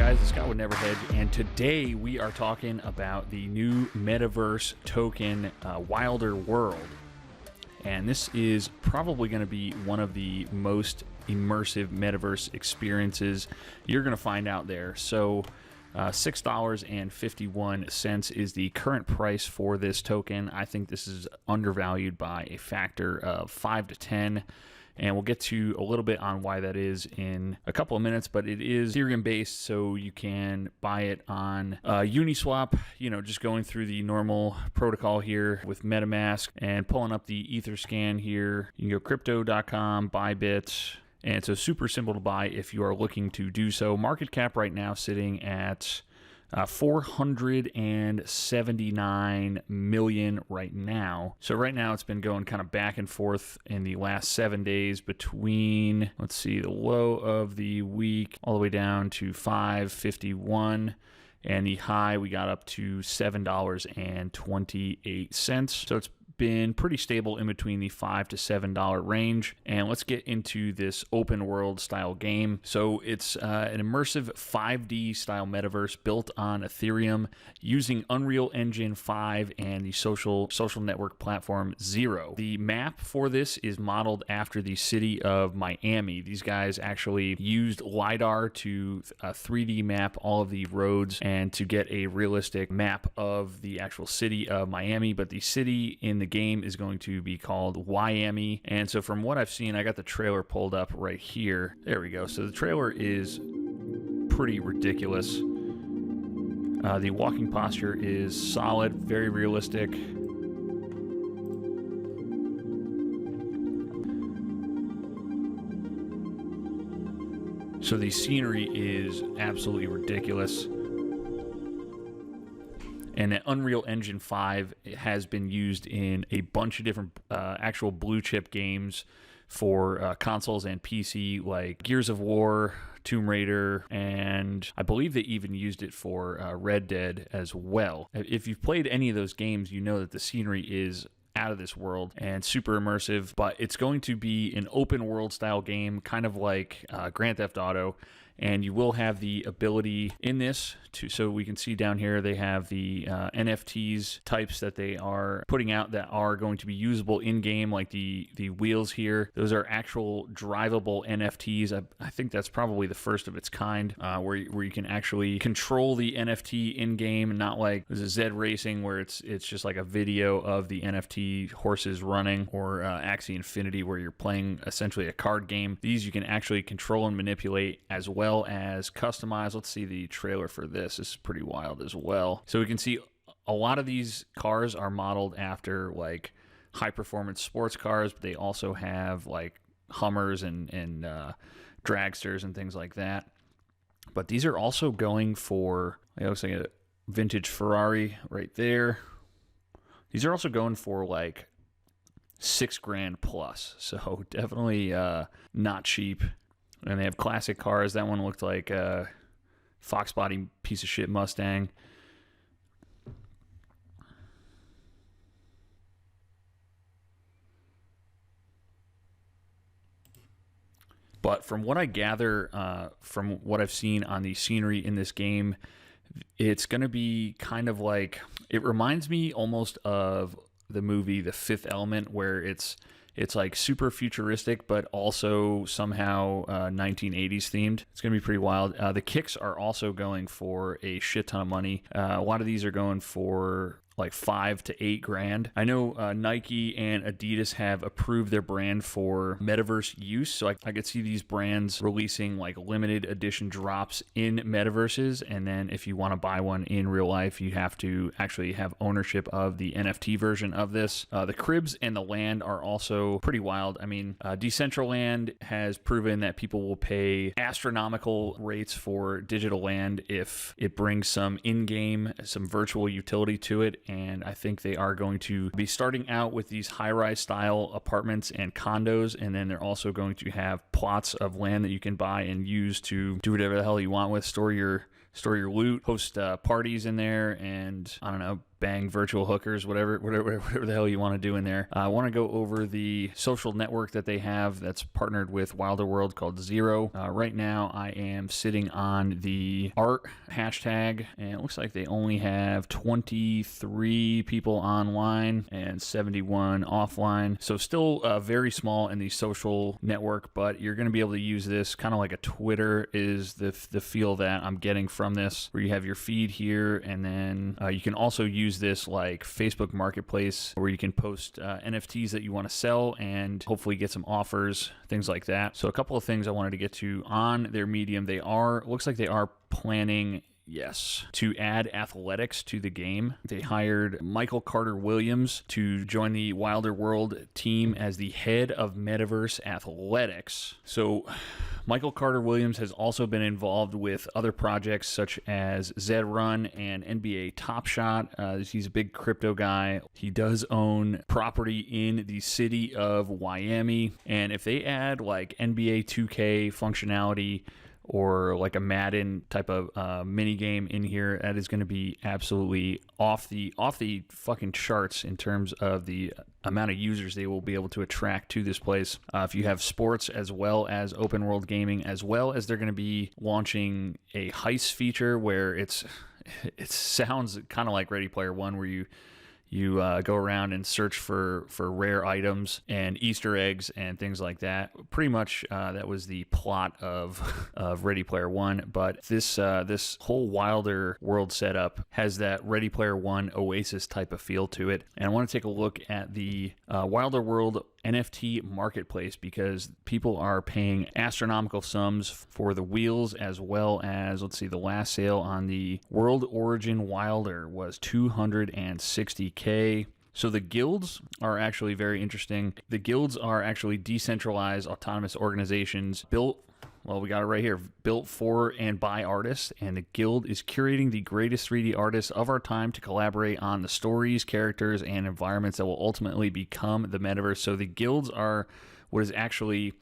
guys? It's Scott with Never Hedge, and today we are talking about the new Metaverse token, Wilder World. And this is probably going to be one of the most immersive Metaverse experiences you're going to find out there. So $6.51 is the current price for this token. I think this is undervalued by a factor of 5 to 10. And we'll get to a little bit on why that is in a couple of minutes, but it is Ethereum based, so you can buy it on Uniswap, just going through the normal protocol here with MetaMask and pulling up the Etherscan here. You can go crypto.com, Bybit, and so super simple to buy if you are looking to do so. Market cap right now sitting at 479 million right now. So right now it's been going kind of back and forth in the last 7 days between, let's see, the low of the week all the way down to 551. And the high we got up to $7.28. So it's been pretty stable in between the $5 to $7 range. And let's get into this open world style game. So it's an immersive 5D style metaverse built on Ethereum using Unreal Engine 5 and the social network platform Xero. The map for this is modeled after the city of Miami. These guys actually used LiDAR to 3D map all of the roads and to get a realistic map of the actual city of Miami. But the city in the game is going to be called Wyami. And so from what I've seen, I got the trailer pulled up right here. There we go. So the trailer is pretty ridiculous. The walking posture is solid, very realistic. So the scenery is absolutely ridiculous. And the Unreal Engine 5 has been used in a bunch of different actual blue chip games for consoles and PC, like Gears of War, Tomb Raider, and I believe they even used it for Red Dead as well. If you've played any of those games, you know that the scenery is out of this world and super immersive, but it's going to be an open world style game, kind of like Grand Theft Auto. And you will have the ability in this so we can see down here, they have the NFTs types that they are putting out that are going to be usable in game, like the wheels here. Those are actual drivable NFTs. I think that's probably the first of its kind, where you can actually control the NFT in game, not like there's a Z Racing where it's just like a video of the NFT horses running, or Axie Infinity where you're playing essentially a card game. These you can actually control and manipulate as well as customize. Let's see the trailer for this. This is pretty wild as well. So we can see a lot of these cars are modeled after like high performance sports cars, but they also have like Hummers and dragsters and things like that. But these are also going for, it looks like a vintage Ferrari right there. These are also going for like $6,000 plus. So definitely not cheap. And they have classic cars. That one looked like a Fox body piece of shit Mustang. But from what I gather, from what I've seen on the scenery in this game, it's going to be kind of like, it reminds me almost of the movie The Fifth Element, where it's like super futuristic, but also somehow 1980s themed. It's going to be pretty wild. The kicks are also going for a shit ton of money. A lot of these are going for like $5 to $8,000. I know Nike and Adidas have approved their brand for metaverse use, so I could see these brands releasing like limited edition drops in metaverses, and then if you want to buy one in real life, you have to actually have ownership of the NFT version of this. The cribs and the land are also pretty wild. I mean, Decentraland has proven that people will pay astronomical rates for digital land if it brings some in-game, some virtual utility to it. And I think they are going to be starting out with these high-rise style apartments and condos, and then they're also going to have plots of land that you can buy and use to do whatever the hell you want with, store your loot, host parties in there, and I don't know, bang virtual hookers, whatever the hell you want to do in there. I want to go over the social network that they have that's partnered with Wilder World called Xero. Right now, I am sitting on the art hashtag, and it looks like they only have 23 people online and 71 offline. So still very small in the social network, but you're going to be able to use this kind of like a Twitter is the feel that I'm getting from this, where you have your feed here, and then you can also use this like Facebook Marketplace, where you can post NFTs that you want to sell and hopefully get some offers, things like that. So a couple of things I wanted to get to on their Medium. Looks like they are planning, yes, to add athletics to the game. They hired Michael Carter Williams to join the Wilder World team as the head of Metaverse Athletics. So Michael Carter Williams has also been involved with other projects such as Zed Run and NBA Top Shot. He's a big crypto guy. He does own property in the city of Miami. And if they add like NBA 2K functionality or like a Madden type of mini game in here, that is going to be absolutely off the fucking charts in terms of the amount of users they will be able to attract to this place. If you have sports as well as open world gaming, as well as they're going to be launching a heist feature where it sounds kind of like Ready Player One, where you go around and search for rare items and Easter eggs and things like that. Pretty much that was the plot of Ready Player One. But this whole Wilder World setup has that Ready Player One Oasis type of feel to it. And I want to take a look at the Wilder World NFT marketplace, because people are paying astronomical sums for the wheels, as well as, let's see, the last sale on the World Origin Wilder was $260K. So the guilds are actually very interesting. The guilds are actually decentralized autonomous organizations built, well, we got it right here, built for and by artists, and the guild is curating the greatest 3D artists of our time to collaborate on the stories, characters, and environments that will ultimately become the metaverse. So the guilds are what is actually,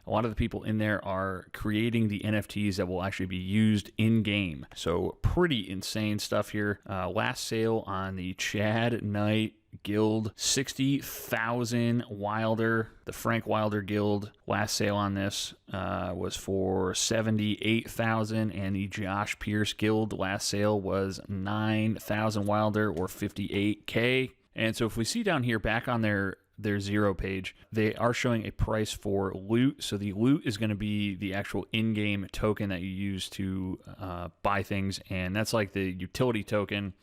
a lot of the people in there are creating the NFTs that will actually be used in-game. So pretty insane stuff here. Last sale on the Chad Knight Guild, 60,000 Wilder. The Frank Wilder Guild, last sale on this was for 78,000, and the Josh Pierce Guild last sale was 9,000 Wilder, or 58K. And so if we see down here back on their Xero page, they are showing a price for loot. So the loot is going to be the actual in-game token that you use to buy things, and that's like the utility token.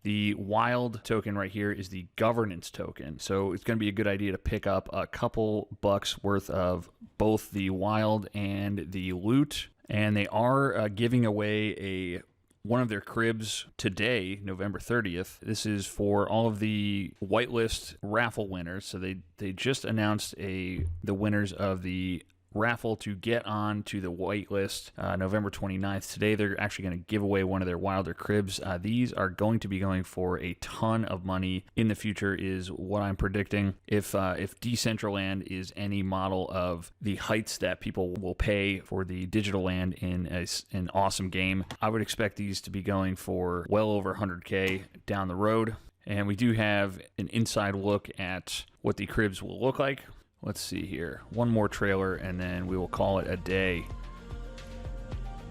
The wild token right here is the governance token. So it's going to be a good idea to pick up a couple bucks worth of both the wild and the loot. And they are giving away one of their cribs today, November 30th. This is for all of the whitelist raffle winners. So they just announced the winners of the raffle to get on to the whitelist November 29th. Today they're actually going to give away one of their Wilder cribs. These are going to be going for a ton of money in the future, is what I'm predicting. If Decentraland is any model of the heights that people will pay for the digital land in an awesome game, I would expect these to be going for well over 100K down the road. And we do have an inside look at what the cribs will look like. Let's see here. One more trailer, and then we will call it a day.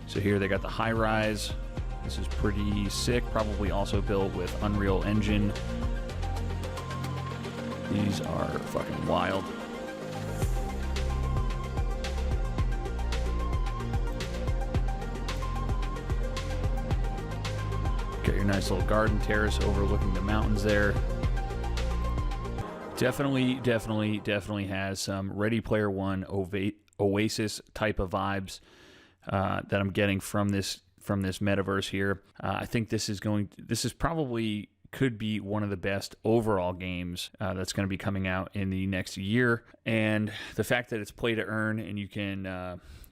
So here they got the high rise. This is pretty sick. Probably also built with Unreal Engine. These are fucking wild. Got your nice little garden terrace overlooking the mountains there. Definitely has some Ready Player One Oasis type of vibes that I'm getting from this metaverse here. I think this is probably could be one of the best overall games that's going to be coming out in the next year. And the fact that it's play to earn, and you'll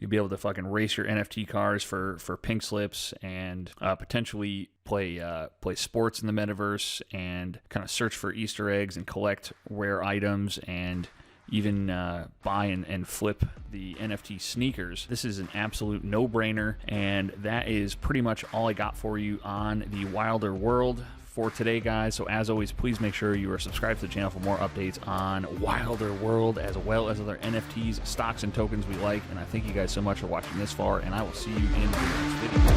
be able to fucking race your NFT cars for pink slips, and potentially play sports in the metaverse, and kind of search for Easter eggs and collect rare items, and even buy and flip the NFT sneakers. This is an absolute no-brainer, and that is pretty much all I got for you on the Wilder World for today, guys. So as always, please make sure you are subscribed to the channel for more updates on Wilder World, as well as other NFTs, stocks, and tokens we like. And I thank you guys so much for watching this far, and I will see you in the next video.